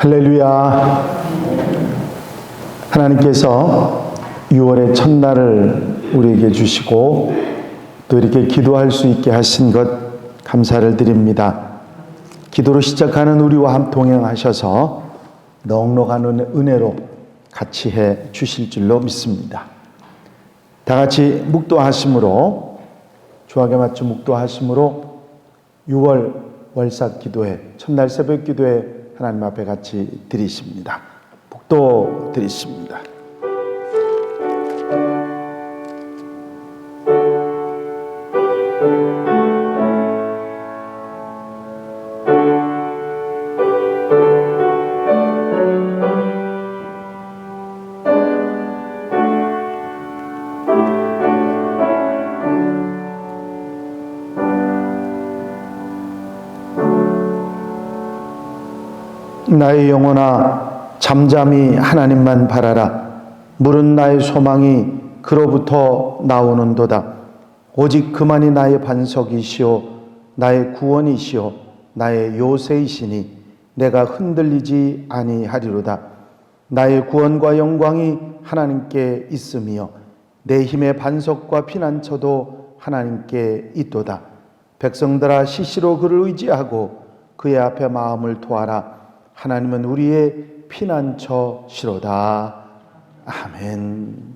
할렐루야. 하나님께서 6월의 첫날을 우리에게 주시고 또 이렇게 기도할 수 있게 하신 것 감사를 드립니다. 기도로 시작하는 우리와 동행하셔서 넉넉한 은혜로 같이 해 주실 줄로 믿습니다. 다 같이 묵도하심으로, 주하게 맞춰 묵도하심으로 6월 월삭 기도회, 첫날 새벽 기도회 하나님 앞에 같이 드리십니다. 묵도 드리십니다. 나의 영혼아 잠잠히 하나님만 바라라. 물은 나의 소망이 그로부터 나오는도다. 오직 그만이 나의 반석이시오 나의 구원이시오 나의 요새이시니 내가 흔들리지 아니하리로다. 나의 구원과 영광이 하나님께 있으며 내 힘의 반석과 피난처도 하나님께 있도다. 백성들아 시시로 그를 의지하고 그의 앞에 마음을 토하라. 하나님은 우리의 피난처시로다. 아멘.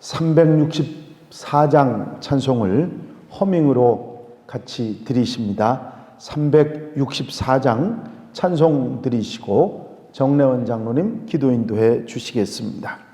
364장 찬송을 허밍으로 같이 드리십니다. 364장 찬송 드리시고 정래원 장로님 기도 인도해 주시겠습니다.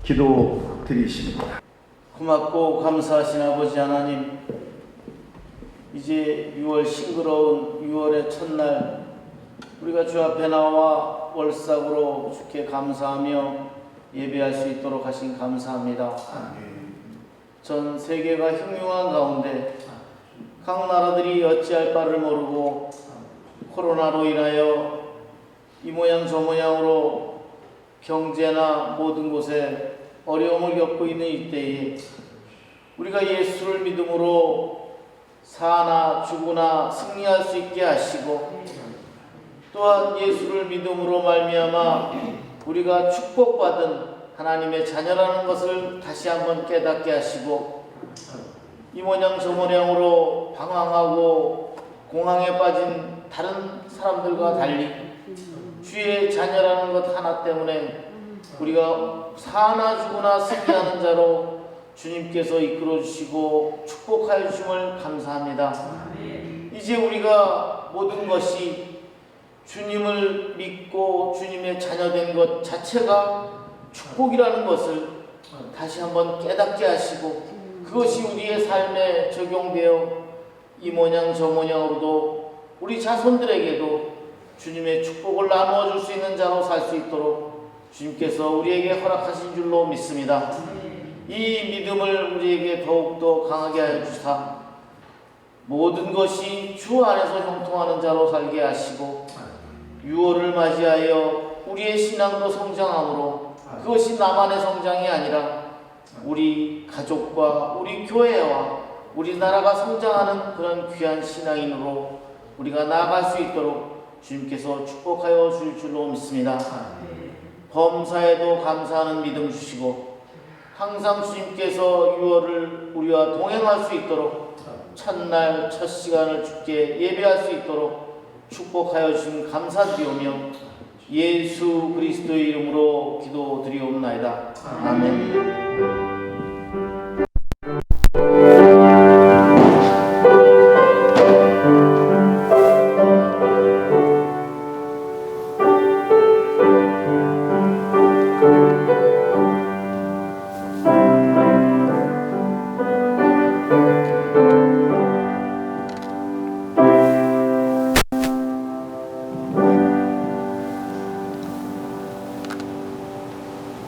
기도 드리십니다. 고맙고 감사하신 아버지 하나님, 이제 6월 싱그러운 6월의 첫날 우리가 주 앞에 나와 월삭으로 주께 감사하며 예배할 수 있도록 하신 감사합니다. 전 세계가 흉흉한 가운데 각 나라들이 어찌할 바를 모르고 코로나로 인하여 이 모양 저 모양으로 경제나 모든 곳에 어려움을 겪고 있는 이때에 우리가 예수를 믿음으로 사나 죽으나 승리할 수 있게 하시고, 또한 예수를 믿음으로 말미암아 우리가 축복받은 하나님의 자녀라는 것을 다시 한번 깨닫게 하시고, 이 모양 저 모양으로 방황하고 공황에 빠진 다른 사람들과 달리 주의 자녀라는 것 하나 때문에 우리가 사나 죽으나 승리하는 자로 주님께서 이끌어 주시고 축복하여 주심을 감사합니다. 이제 우리가 모든 것이 주님을 믿고 주님의 자녀된 것 자체가 축복이라는 것을 다시 한번 깨닫게 하시고, 그것이 우리의 삶에 적용되어 이 모양 저 모양으로도 우리 자손들에게도 주님의 축복을 나누어 줄 수 있는 자로 살 수 있도록 주님께서 우리에게 허락하신 줄로 믿습니다. 이 믿음을 우리에게 더욱더 강하게 하여 주사 모든 것이 주 안에서 형통하는 자로 살게 하시고, 6월을 맞이하여 우리의 신앙도 성장함으로 그것이 나만의 성장이 아니라 우리 가족과 우리 교회와 우리나라가 성장하는 그런 귀한 신앙인으로 우리가 나아갈 수 있도록 주님께서 축복하여 줄 줄로 믿습니다. 범사에도 감사하는 믿음 주시고, 항상 주님께서 6월을 우리와 동행할 수 있도록 첫날 첫 시간을 주께 예배할 수 있도록 축복하여 주신 감사드리오며 예수 그리스도의 이름으로 기도드리옵나이다. 아멘.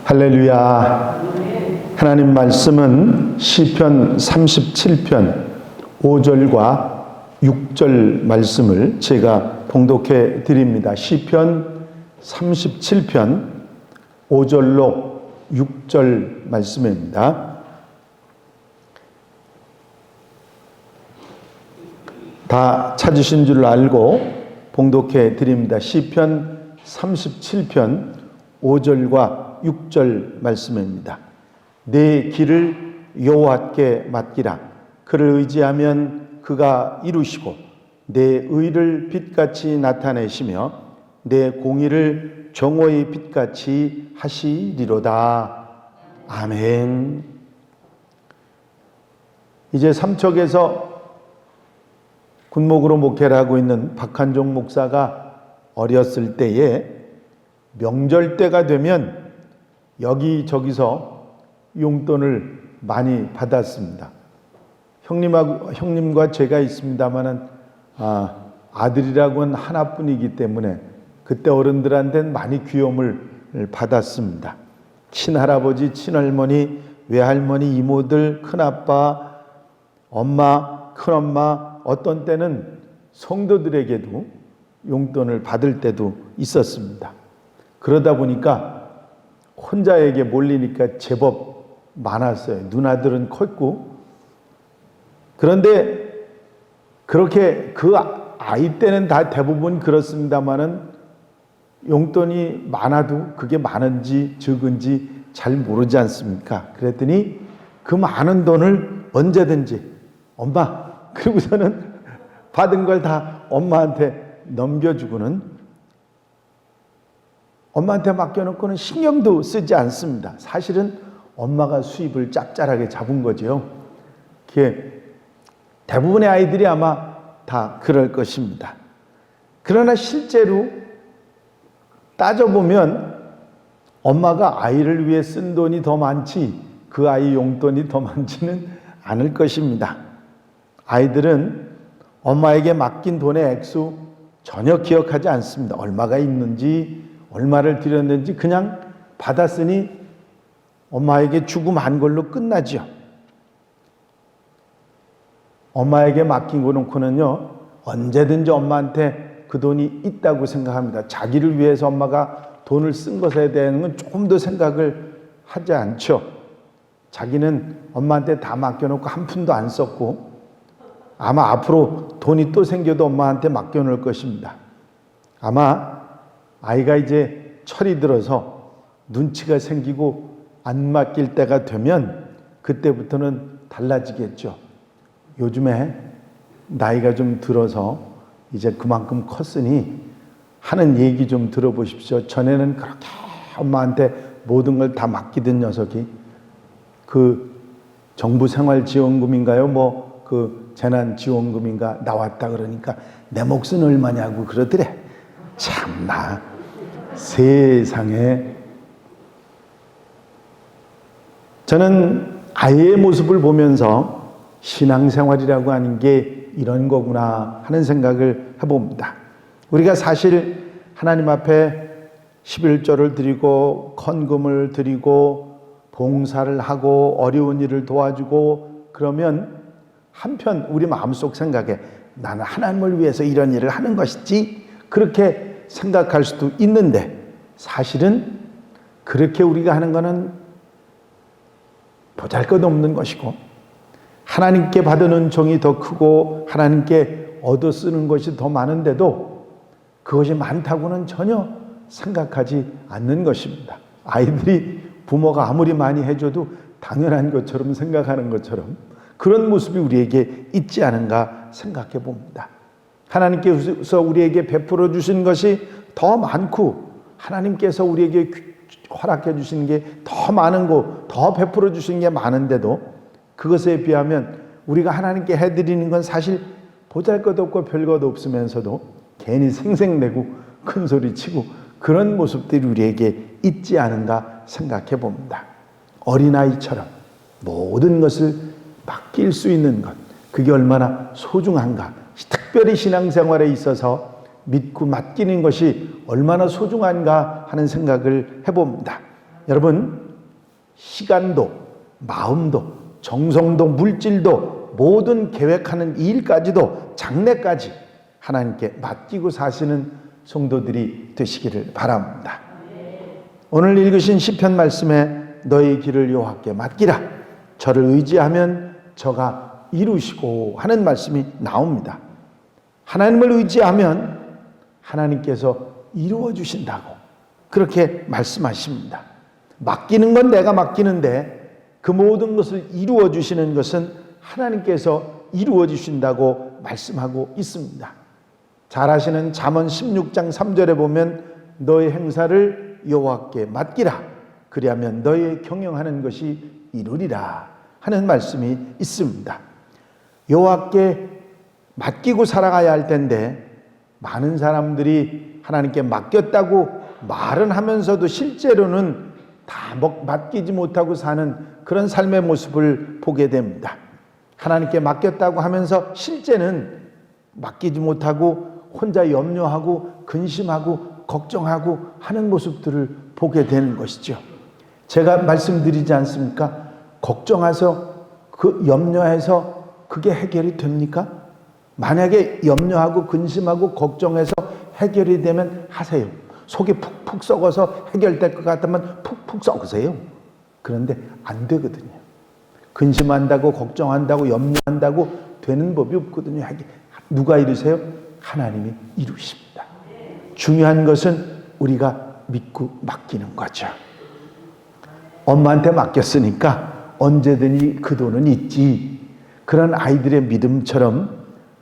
할렐루야. 하나님 말씀은 시편 37편 5절과 6절 말씀을 제가 봉독해 드립니다. 시편 37편 5절로 6절 말씀입니다. 다 찾으신 줄 알고 봉독해 드립니다. 시편 37편 5절과 6절 말씀입니다. 내 길을 여호와께 맡기라. 그를 의지하면 그가 이루시고 내 의를 빛같이 나타내시며 내 공의를 정오의 빛같이 하시리로다. 아멘. 이제 삼척에서 군목으로 목회를 하고 있는 박한종 목사가 어렸을 때에 명절 때가 되면 여기저기서 용돈을 많이 받았습니다. 형님과 제가 있습니다만은 아들이라고는 하나뿐이기 때문에 그때 어른들한테는 많이 귀여움을 받았습니다. 친할아버지, 친할머니, 외할머니, 이모들, 큰아빠, 엄마, 큰엄마, 어떤 때는 성도들에게도 용돈을 받을 때도 있었습니다. 그러다 보니까 혼자에게 몰리니까 제법 많았어요. 누나들은 컸고. 그런데 그렇게 그 아이 때는 다 대부분 그렇습니다만은 용돈이 많아도 그게 많은지 적은지 잘 모르지 않습니까? 그랬더니 그 많은 돈을 언제든지 엄마, 그러고서는 받은 걸 다 엄마한테 넘겨주고는 엄마한테 맡겨놓고는 신경도 쓰지 않습니다. 사실은 엄마가 수입을 짭짤하게 잡은 거죠. 그게 대부분의 아이들이 아마 다 그럴 것입니다. 그러나 실제로 따져보면 엄마가 아이를 위해 쓴 돈이 더 많지 그 아이 용돈이 더 많지는 않을 것입니다. 아이들은 엄마에게 맡긴 돈의 액수 전혀 기억하지 않습니다. 얼마가 있는지 얼마를 드렸는지 그냥 받았으니 엄마에게 주고 만 걸로 끝나지요. 엄마에게 맡긴 거 놓고는요, 언제든지 엄마한테 그 돈이 있다고 생각합니다. 자기를 위해서 엄마가 돈을 쓴 것에 대한 조금 더 생각을 하지 않죠. 자기는 엄마한테 다 맡겨놓고 한 푼도 안 썼고 아마 앞으로 돈이 또 생겨도 엄마한테 맡겨놓을 것입니다. 아마 아이가 이제 철이 들어서 눈치가 생기고 안 맡길 때가 되면 그때부터는 달라지겠죠. 요즘에 나이가 좀 들어서 이제 그만큼 컸으니 하는 얘기 좀 들어보십시오. 전에는 그렇게 엄마한테 모든 걸 다 맡기던 녀석이 그 정부 생활지원금인가요? 그 재난지원금인가 나왔다 그러니까 내 몫은 얼마냐고 그러더래. 참나 세상에. 저는 아이의 모습을 보면서 신앙생활이라고 하는 게 이런 거구나 하는 생각을 해봅니다. 우리가 사실 하나님 앞에 11조를 드리고 헌금을 드리고 봉사를 하고 어려운 일을 도와주고 그러면 한편 우리 마음속 생각에 나는 하나님을 위해서 이런 일을 하는 것이지 그렇게 생각할 수도 있는데 사실은 그렇게 우리가 하는 것은 보잘것없는 것이고 하나님께 받은 은총이 더 크고 하나님께 얻어 쓰는 것이 더 많은데도 그것이 많다고는 전혀 생각하지 않는 것입니다. 아이들이 부모가 아무리 많이 해줘도 당연한 것처럼 생각하는 것처럼 그런 모습이 우리에게 있지 않은가 생각해 봅니다. 하나님께서 우리에게 베풀어 주신 것이 더 많고 하나님께서 우리에게 허락해 주신 게 더 많은 거, 더 베풀어 주신 게 많은데도 그것에 비하면 우리가 하나님께 해드리는 건 사실 보잘것없고 별것 없으면서도 괜히 생색내고 큰소리치고 그런 모습들이 우리에게 있지 않은가 생각해 봅니다. 어린아이처럼 모든 것을 맡길 수 있는 것, 그게 얼마나 소중한가. 특별히 신앙생활에 있어서 믿고 맡기는 것이 얼마나 소중한가 하는 생각을 해봅니다. 여러분, 시간도 마음도 정성도 물질도 모든 계획하는 일까지도 장래까지 하나님께 맡기고 사시는 성도들이 되시기를 바랍니다. 오늘 읽으신 시편 말씀에 너의 길을 여호와께 맡기라. 저를 의지하면 저가 이루시고 하는 말씀이 나옵니다. 하나님을 의지하면 하나님께서 이루어 주신다고 그렇게 말씀하십니다. 맡기는 건 내가 맡기는데 그 모든 것을 이루어 주시는 것은 하나님께서 이루어 주신다고 말씀하고 있습니다. 잘 아시는 잠언 16장 3절에 보면 너의 행사를 여호와께 맡기라. 그리하면 너의 경영하는 것이 이루리라 하는 말씀이 있습니다. 여호와께 맡기고 살아가야 할 텐데 많은 사람들이 하나님께 맡겼다고 말은 하면서도 실제로는 다 맡기지 못하고 사는 그런 삶의 모습을 보게 됩니다. 하나님께 맡겼다고 하면서 실제는 맡기지 못하고 혼자 염려하고 근심하고 걱정하고 하는 모습들을 보게 되는 것이죠. 제가 말씀드리지 않습니까? 걱정해서 그 염려해서 그게 해결이 됩니까? 만약에 염려하고 근심하고 걱정해서 해결이 되면 하세요. 속이 푹푹 썩어서 해결될 것 같으면 푹푹 썩으세요. 그런데 안 되거든요. 근심한다고 걱정한다고 염려한다고 되는 법이 없거든요. 누가 이루세요? 하나님이 이루십니다. 중요한 것은 우리가 믿고 맡기는 거죠. 엄마한테 맡겼으니까 언제든지 그 돈은 있지. 그런 아이들의 믿음처럼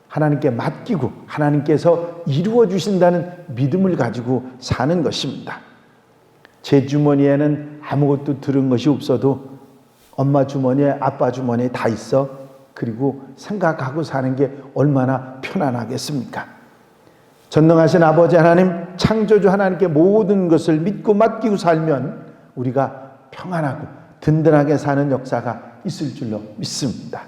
하나님께 맡기고 하나님께서 이루어 주신다는 믿음을 가지고 사는 것입니다. 제 주머니에는 아무것도 들은 것이 없어도 엄마 주머니에 아빠 주머니에 다 있어. 그리고 생각하고 사는 게 얼마나 편안하겠습니까? 전능하신 아버지 하나님, 창조주 하나님께 모든 것을 믿고 맡기고 살면 우리가 평안하고 든든하게 사는 역사가 있을 줄로 믿습니다.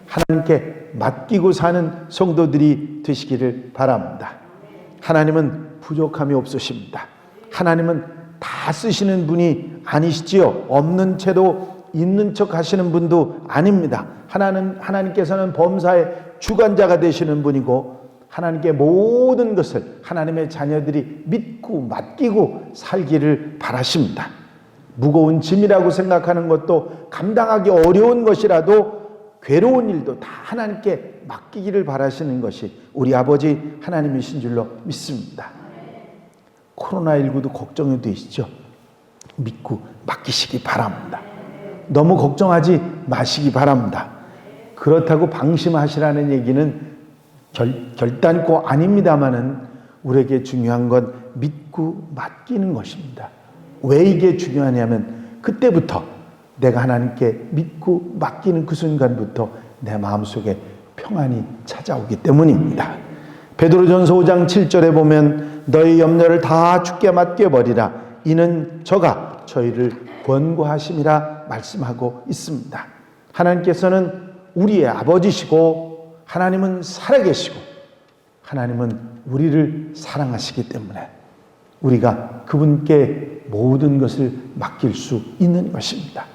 하나님께 맡기고 사는 성도들이 되시기를 바랍니다. 하나님은 부족함이 없으십니다. 하나님은 다 쓰시는 분이 아니시지요. 없는 채도 있는 척 하시는 분도 아닙니다. 하나님께서는 범사의 주관자가 되시는 분이고 하나님께 모든 것을 하나님의 자녀들이 믿고 맡기고 살기를 바라십니다. 무거운 짐이라고 생각하는 것도, 감당하기 어려운 것이라도, 괴로운 일도 다 하나님께 맡기기를 바라시는 것이 우리 아버지 하나님이신 줄로 믿습니다. 코로나19도 걱정이 되시죠? 믿고 맡기시기 바랍니다. 너무 걱정하지 마시기 바랍니다. 그렇다고 방심하시라는 얘기는 결단코 아닙니다마는 우리에게 중요한 건 믿고 맡기는 것입니다. 왜 이게 중요하냐면 그때부터 내가 하나님께 믿고 맡기는 그 순간부터 내 마음속에 평안이 찾아오기 때문입니다. 베드로전서 5장 7절에 보면 너희 염려를 다 주께 맡겨버리라. 이는 저가 저희를 권고하심이라 말씀하고 있습니다. 하나님께서는 우리의 아버지시고 하나님은 살아계시고 하나님은 우리를 사랑하시기 때문에 우리가 그분께 모든 것을 맡길 수 있는 것입니다.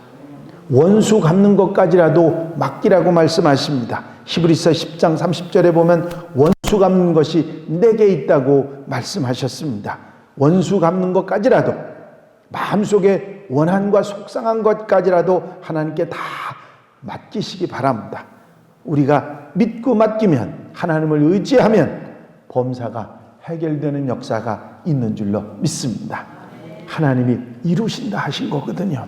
원수 갚는 것까지라도 맡기라고 말씀하십니다. 히브리서 10장 30절에 보면 원수 갚는 것이 내게 있다고 말씀하셨습니다. 원수 갚는 것까지라도, 마음속에 원한과 속상한 것까지라도 하나님께 다 맡기시기 바랍니다. 우리가 믿고 맡기면, 하나님을 의지하면 범사가 해결되는 역사가 있는 줄로 믿습니다. 하나님이 이루신다 하신 거거든요.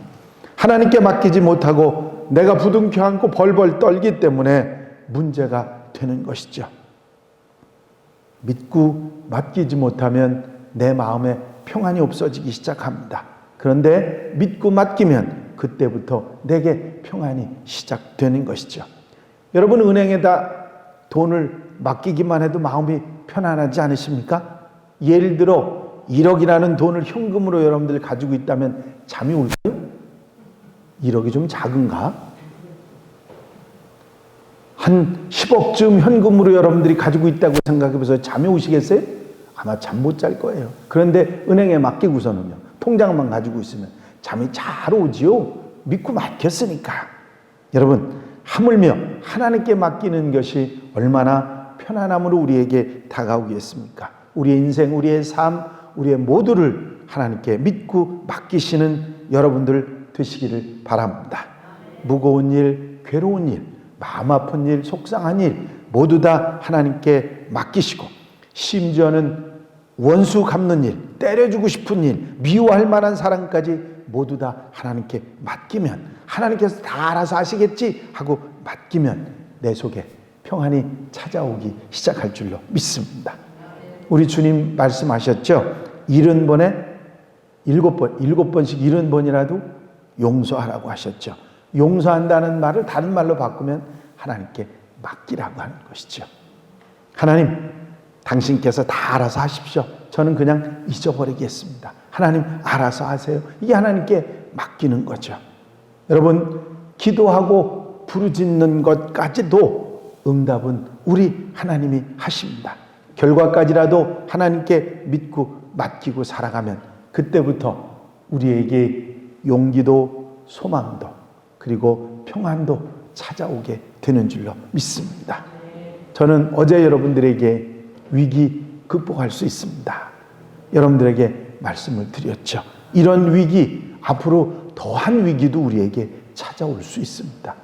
하나님께 맡기지 못하고 내가 부둥켜 안고 벌벌 떨기 때문에 문제가 되는 것이죠. 믿고 맡기지 못하면 내 마음에 평안이 없어지기 시작합니다. 그런데 믿고 맡기면 그때부터 내게 평안이 시작되는 것이죠. 여러분, 은행에다 돈을 맡기기만 해도 마음이 편안하지 않으십니까? 예를 들어 1억이라는 돈을 현금으로 여러분들 가지고 있다면 잠이 올까요? 1억이 좀 작은가? 한 10억쯤 현금으로 여러분들이 가지고 있다고 생각해보세요. 잠이 오시겠어요? 아마 잠 못 잘 거예요. 그런데 은행에 맡기고서는요, 통장만 가지고 있으면 잠이 잘 오지요. 믿고 맡겼으니까. 여러분, 하물며 하나님께 맡기는 것이 얼마나 편안함으로 우리에게 다가오겠습니까? 우리의 인생, 우리의 삶, 우리의 모두를 하나님께 믿고 맡기시는 여러분들 되시기를 바랍니다. 무거운 일, 괴로운 일, 마음 아픈 일, 속상한 일 모두 다 하나님께 맡기시고, 심지어는 원수 갚는 일, 때려주고 싶은 일, 미워할 만한 사람까지 모두 다 하나님께 맡기면, 하나님께서 다 알아서 하시겠지 하고 맡기면 내 속에 평안이 찾아오기 시작할 줄로 믿습니다. 우리 주님 말씀하셨죠? 70번에 7번, 7번씩 70번이라도 용서하라고 하셨죠. 용서한다는 말을 다른 말로 바꾸면 하나님께 맡기라고 하는 것이죠. 하나님, 당신께서 다 알아서 하십시오. 저는 그냥 잊어버리겠습니다. 하나님, 알아서 하세요. 이게 하나님께 맡기는 거죠. 여러분, 기도하고 부르짖는 것까지도 응답은 우리 하나님이 하십니다. 결과까지라도 하나님께 믿고 맡기고 살아가면 그때부터 우리에게 용기도 소망도 그리고 평안도 찾아오게 되는 줄로 믿습니다. 저는 어제 여러분들에게 위기 극복할 수 있습니다, 여러분들에게 말씀을 드렸죠. 이런 위기, 앞으로 더한 위기도 우리에게 찾아올 수 있습니다.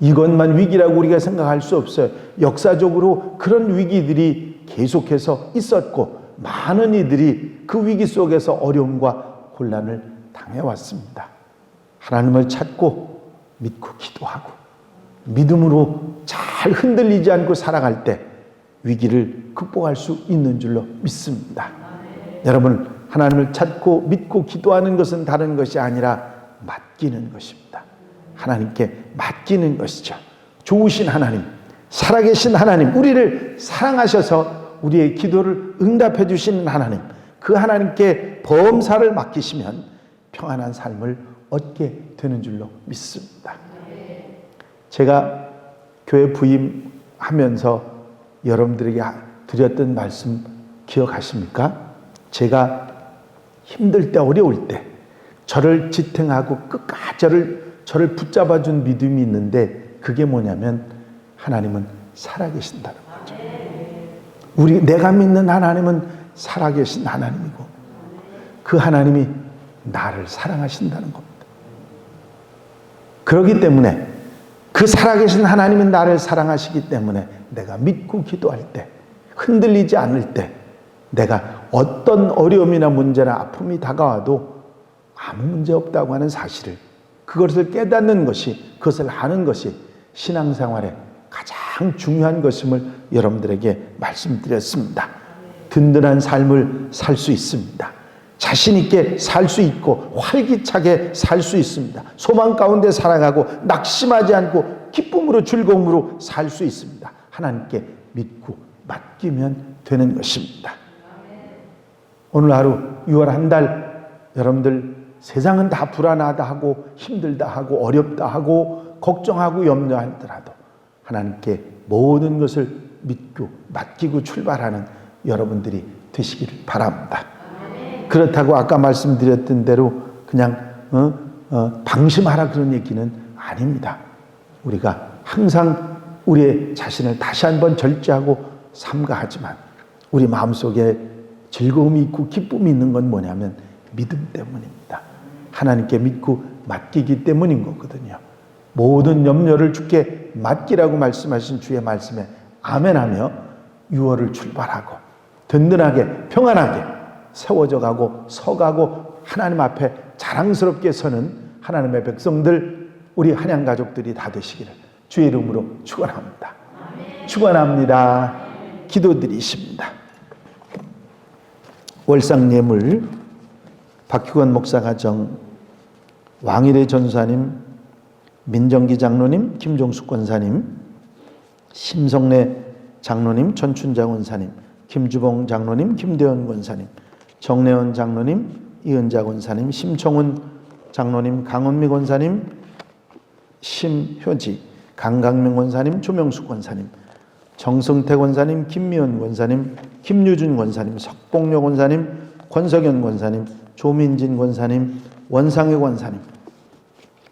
이것만 위기라고 우리가 생각할 수 없어요. 역사적으로 그런 위기들이 계속해서 있었고 많은 이들이 그 위기 속에서 어려움과 곤란을 당해왔습니다. 하나님을 찾고 믿고 기도하고 믿음으로 잘 흔들리지 않고 살아갈 때 위기를 극복할 수 있는 줄로 믿습니다. 여러분, 하나님을 찾고 믿고 기도하는 것은 다른 것이 아니라 맡기는 것입니다. 하나님께 맡기는 것이죠. 좋으신 하나님, 살아계신 하나님, 우리를 사랑하셔서 우리의 기도를 응답해 주시는 하나님, 그 하나님께 범사를 맡기시면 평안한 삶을 얻게 되는 줄로 믿습니다. 제가 교회 부임하면서 여러분들에게 드렸던 말씀 기억하십니까? 제가 힘들 때, 어려울 때 저를 지탱하고 끝까지 저를 붙잡아준 믿음이 있는데, 그게 뭐냐면 하나님은 살아계신다는 거죠. 내가 믿는 하나님은 살아계신 하나님이고, 그 하나님이 나를 사랑하신다는 겁니다. 그렇기 때문에 그 살아계신 하나님이 나를 사랑하시기 때문에 내가 믿고 기도할 때, 흔들리지 않을 때, 내가 어떤 어려움이나 문제나 아픔이 다가와도 아무 문제 없다고 하는 사실을, 그것을 깨닫는 것이, 그것을 하는 것이 신앙생활의 가장 중요한 것임을 여러분들에게 말씀드렸습니다. 든든한 삶을 살 수 있습니다. 자신 있게 살 수 있고 활기차게 살 수 있습니다. 소망 가운데 살아가고 낙심하지 않고 기쁨으로 즐거움으로 살 수 있습니다. 하나님께 믿고 맡기면 되는 것입니다. 오늘 하루 6월 한 달, 여러분들 세상은 다 불안하다 하고 힘들다 하고 어렵다 하고 걱정하고 염려하더라도 하나님께 모든 것을 믿고 맡기고 출발하는 여러분들이 되시기를 바랍니다. 그렇다고 아까 말씀드렸던 대로 그냥 방심하라 그런 얘기는 아닙니다. 우리가 항상 우리의 자신을 다시 한번 절제하고 삼가하지만 우리 마음속에 즐거움이 있고 기쁨이 있는 건 뭐냐면 믿음 때문입니다. 하나님께 믿고 맡기기 때문인 거거든요. 모든 염려를 주께 맡기라고 말씀하신 주의 말씀에 아멘하며 6월을 출발하고 든든하게 평안하게 세워져 가고 서가고 하나님 앞에 자랑스럽게 서는 하나님의 백성들, 우리 한양 가족들이 다 되시기를 주의 이름으로 축원합니다. 축원합니다. 기도드리십니다. 월상예물 박규건 목사 가정, 왕일의 전사님, 민정기 장로님, 김종숙 권사님, 심성래 장로님, 전춘자 권사님, 김주봉 장로님, 김대원 권사님, 정래원 장로님, 이은자 권사님, 심청훈 장로님, 강원미 권사님, 심효지, 강강명 권사님, 조명숙 권사님, 정승태 권사님, 김미연 권사님, 김유준 권사님, 석봉려 권사님, 권석연 권사님, 조민진 권사님, 원상회 권사님,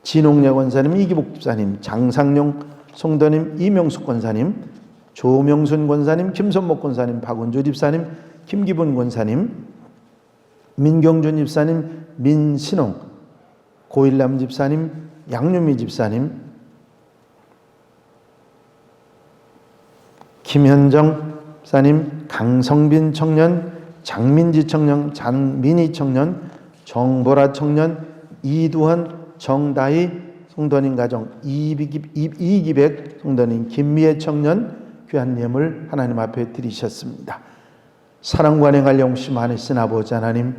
진홍래 권사님, 이기복 집사님, 장상용 성도님, 이명숙 권사님, 조명순 권사님, 김선목 권사님, 박은주 집사님, 김기분 권사님, 민경준 집사님, 민신홍, 고일남 집사님, 양유미 집사님, 김현정 집사님, 강성빈 청년, 장민지 청년, 장민희 청년, 정보라 청년, 이두헌, 정다희 성도님 가정, 이기백 성도님, 김미애 청년, 귀한 예물 하나님 앞에 드리셨습니다. 사랑과 능할 영심 많으신 아버지 하나님,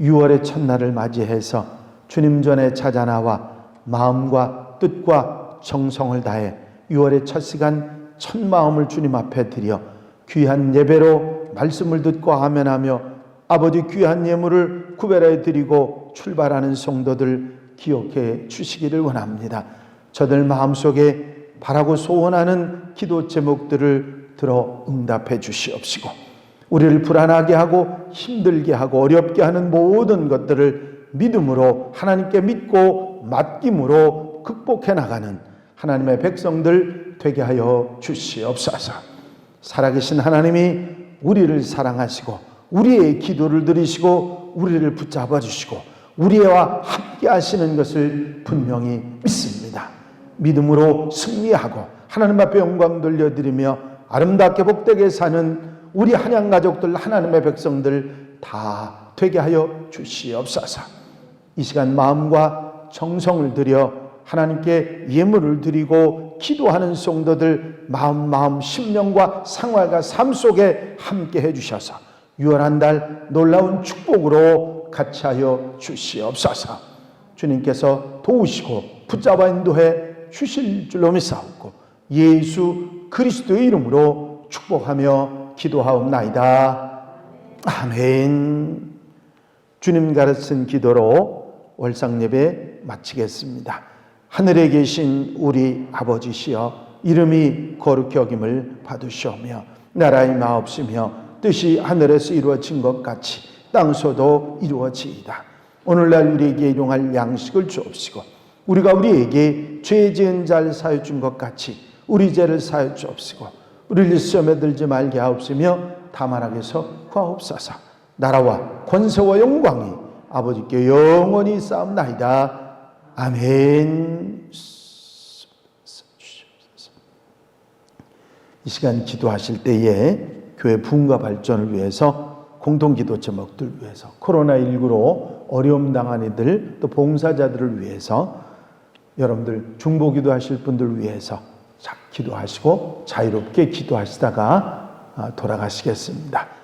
6월의 첫날을 맞이해서 주님 전에 찾아나와 마음과 뜻과 정성을 다해 6월의 첫 시간 첫 마음을 주님 앞에 드려 귀한 예배로 말씀을 듣고 아멘하며 아버지 귀한 예물을 구별해 드리고 출발하는 성도들 기억해 주시기를 원합니다. 저들 마음속에 바라고 소원하는 기도 제목들을 들어 응답해 주시옵시고, 우리를 불안하게 하고 힘들게 하고 어렵게 하는 모든 것들을 믿음으로 하나님께 믿고 맡김으로 극복해 나가는 하나님의 백성들 되게 하여 주시옵소서. 살아계신 하나님이 우리를 사랑하시고 우리의 기도를 들으시고 우리를 붙잡아 주시고 우리와 함께 하시는 것을 분명히 믿습니다. 믿음으로 승리하고 하나님 앞에 영광 돌려드리며 아름답게 복되게 사는 우리 한양 가족들, 하나님의 백성들 다 되게 하여 주시옵소서. 이 시간 마음과 정성을 들여 하나님께 예물을 드리고 기도하는 성도들 마음 심령과 생활과 삶 속에 함께 해주셔서 6월 한 달 놀라운 축복으로 같이 하여 주시옵소서. 주님께서 도우시고 붙잡아 인도해 주실 줄로 믿사옵고 예수 그리스도의 이름으로 축복하며 기도하옵나이다. 아멘. 주님 가르친 기도로 월상 예배 마치겠습니다. 하늘에 계신 우리 아버지시여, 이름이 거룩히 여김을 받으시오며 나라의 마옵시며 뜻이 하늘에서 이루어진 것 같이 땅에서도 이루어지이다. 오늘날 우리에게 일용할 양식을 주옵시고 우리가 우리에게 죄 지은 자를 사하여 준 것 같이 우리 죄를 사하여 주옵시고 우리를 시험에 들지 말게 하옵시며 다만 악에서 구하옵소서. 나라와 권세와 영광이 아버지께 영원히 쌓옵나이다. 아멘. 이 시간 기도하실 때에 교회 부흥과 발전을 위해서, 공동기도 제목들 위해서, 코로나19로 어려움 당한 이들, 또 봉사자들을 위해서, 여러분들 중보기도 하실 분들 위해서 기도하시고 자유롭게 기도하시다가 돌아가시겠습니다.